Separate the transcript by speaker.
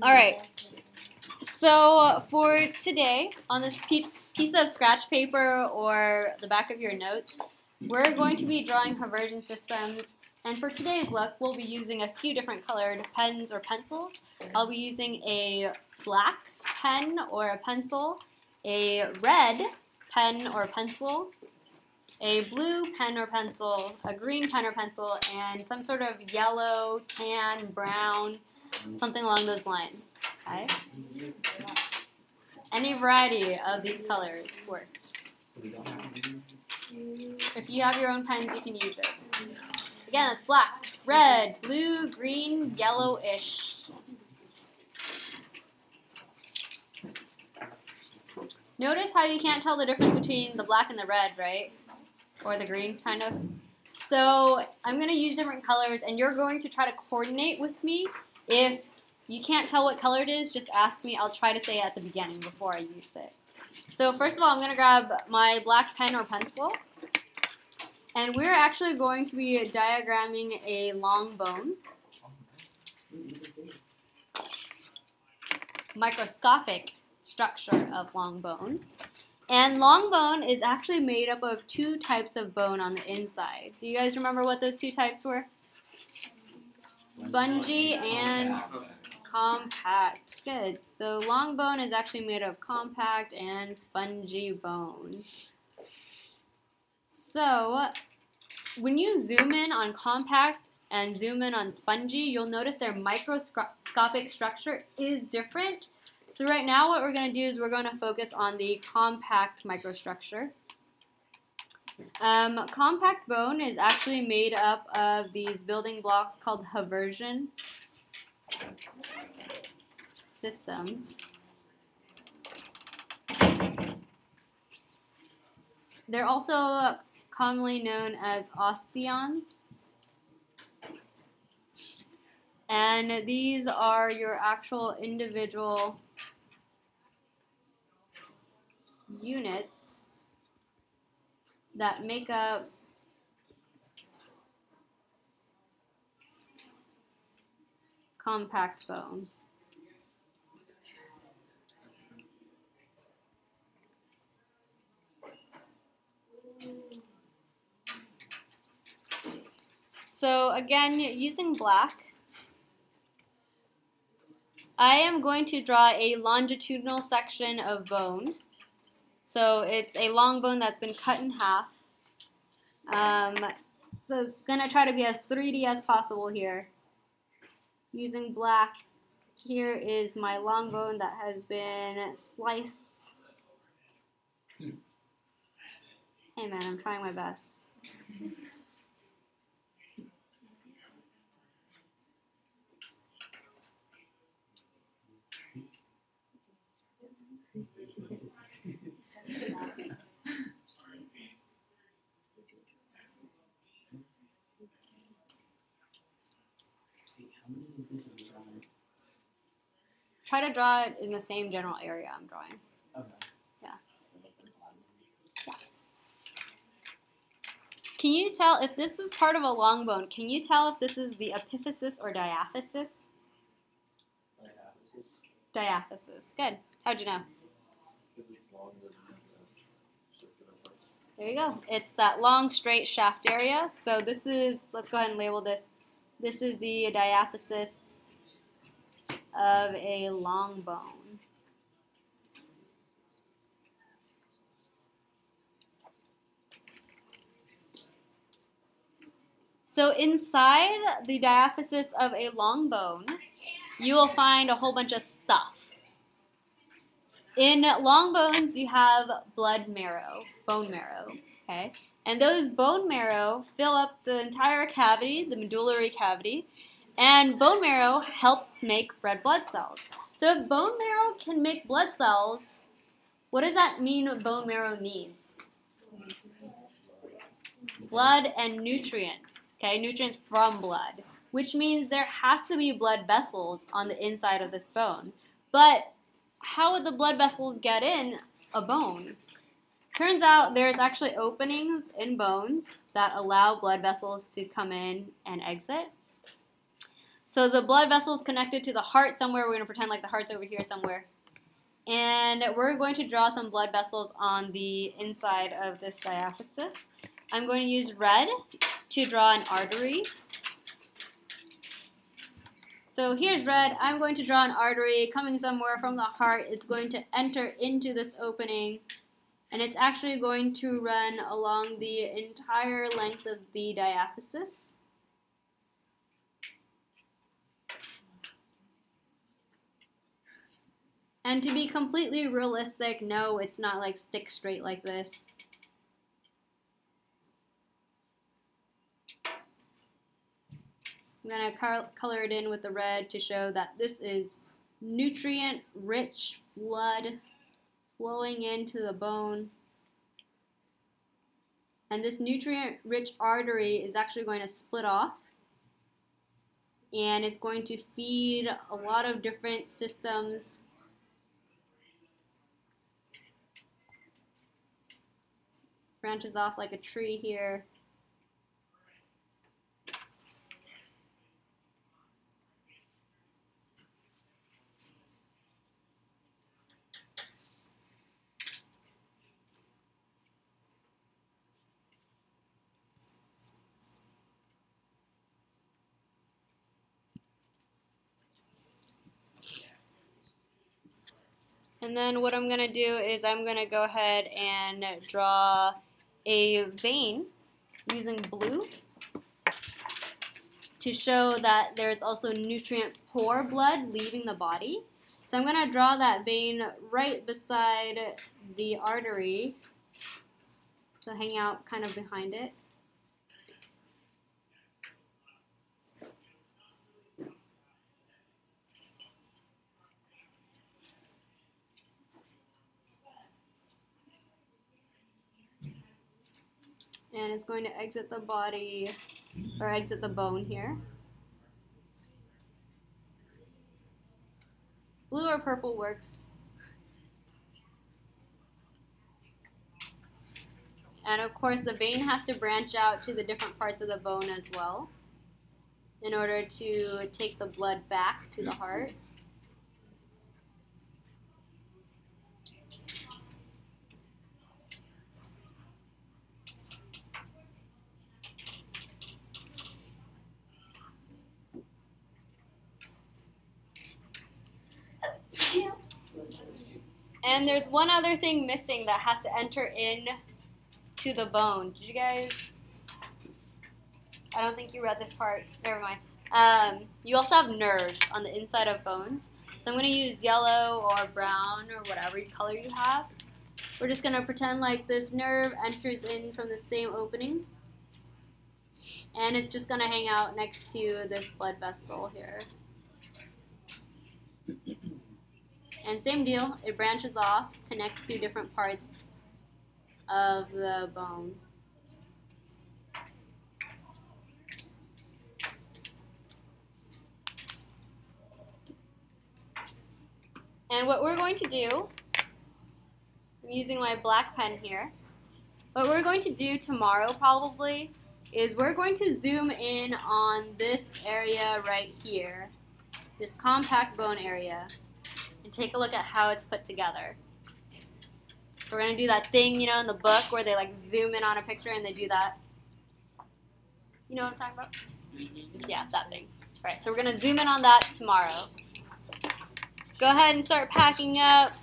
Speaker 1: All right. So for today, on this piece of scratch paper or the back of your notes, we're going to be drawing Haversian systems. And for today's look, we'll be using a few different colored pens or pencils. I'll be using a black pen or a pencil, a red pen or pencil, a blue pen or pencil, a green pen or pencil, and some sort of yellow, tan, brown, something along those lines. Okay? Any variety of these colors works. If you have your own pens, you can use it. Again, it's black, red, blue, green, yellowish. Notice how you can't tell the difference between the black and the red, right? Or the green, kind of. So I'm going to use different colors, and you're going to try to coordinate with me. If you can't tell what color it is, just ask me. I'll try to say it at the beginning before I use it. So first of all, I'm going to grab my black pen or pencil. And we're actually going to be diagramming a long bone. Microscopic structure of long bone. And long bone is actually made up of two types of bone on the inside. Do you guys remember what those two types were? Spongy and compact. Good. So long bone is actually made of compact and spongy bone. So when you zoom in on compact and zoom in on spongy, you'll notice their microscopic structure is different. So right now what we're going to do is we're going to focus on the compact microstructure. Compact bone is actually made up of these building blocks called Haversian systems. They're also commonly known as osteons. And these are your actual individual units that make up compact bone. So again, using black, I am going to draw a longitudinal section of bone. So it's a long bone that's been cut in half. So it's going to try to be as 3D as possible here. Using black, here is my long bone that has been sliced. Hey man, I'm trying my best. Try to draw it in the same general area I'm drawing. Okay. Yeah. Yeah. Can you tell if this is part of a long bone? Can you tell if this is the epiphysis or diaphysis? Diaphysis. Good. How'd you know? There you go. It's that long, straight shaft area. So this is, let's go ahead and label this. This is the diaphysis of a long bone. So inside the diaphysis of a long bone, you will find a whole bunch of stuff. In long bones, you have blood marrow, bone marrow, okay? And those bone marrow fill up the entire cavity, the medullary cavity, and bone marrow helps make red blood cells. So if bone marrow can make blood cells, what does that mean bone marrow needs? Blood and nutrients, okay? Nutrients from blood, which means there has to be blood vessels on the inside of this bone. But how would the blood vessels get in a bone? Turns out there's actually openings in bones that allow blood vessels to come in and exit. So the blood vessel is connected to the heart somewhere. We're going to pretend like the heart's over here somewhere. And we're going to draw some blood vessels on the inside of this diaphysis. I'm going to use red to draw an artery. So here's red. I'm going to draw an artery coming somewhere from the heart. It's going to enter into this opening, and it's actually going to run along the entire length of the diaphysis. And to be completely realistic, no, it's not like stick straight like this. I'm going to color it in with the red to show that this is nutrient-rich blood flowing into the bone. And this nutrient-rich artery is actually going to split off. And it's going to feed a lot of different systems. Branches off like a tree here. And then what I'm going to do is I'm going to go ahead and draw a vein using blue to show that there's also nutrient-poor blood leaving the body. So I'm going to draw that vein right beside the artery, so hang out kind of behind it. And it's going to exit the body, or exit the bone here. Blue or purple works. And of course the vein has to branch out to the different parts of the bone as well in order to take the blood back to the heart. And there's one other thing missing that has to enter in to the bone. Did you guys? I don't think you read this part. Never mind. You also have nerves on the inside of bones. So I'm going to use yellow or brown or whatever color you have. We're just going to pretend like this nerve enters in from the same opening. And it's just going to hang out next to this blood vessel here. And same deal, it branches off, connects to different parts of the bone. And what we're going to do, I'm using my black pen here, what we're going to do tomorrow probably is we're going to zoom in on this area right here, this compact bone area, and take a look at how it's put together. So we're going to do that thing, you know, in the book where they like zoom in on a picture and they do that. You know what I'm talking about? Yeah, that thing. All right, so we're going to zoom in on that tomorrow. Go ahead and start packing up.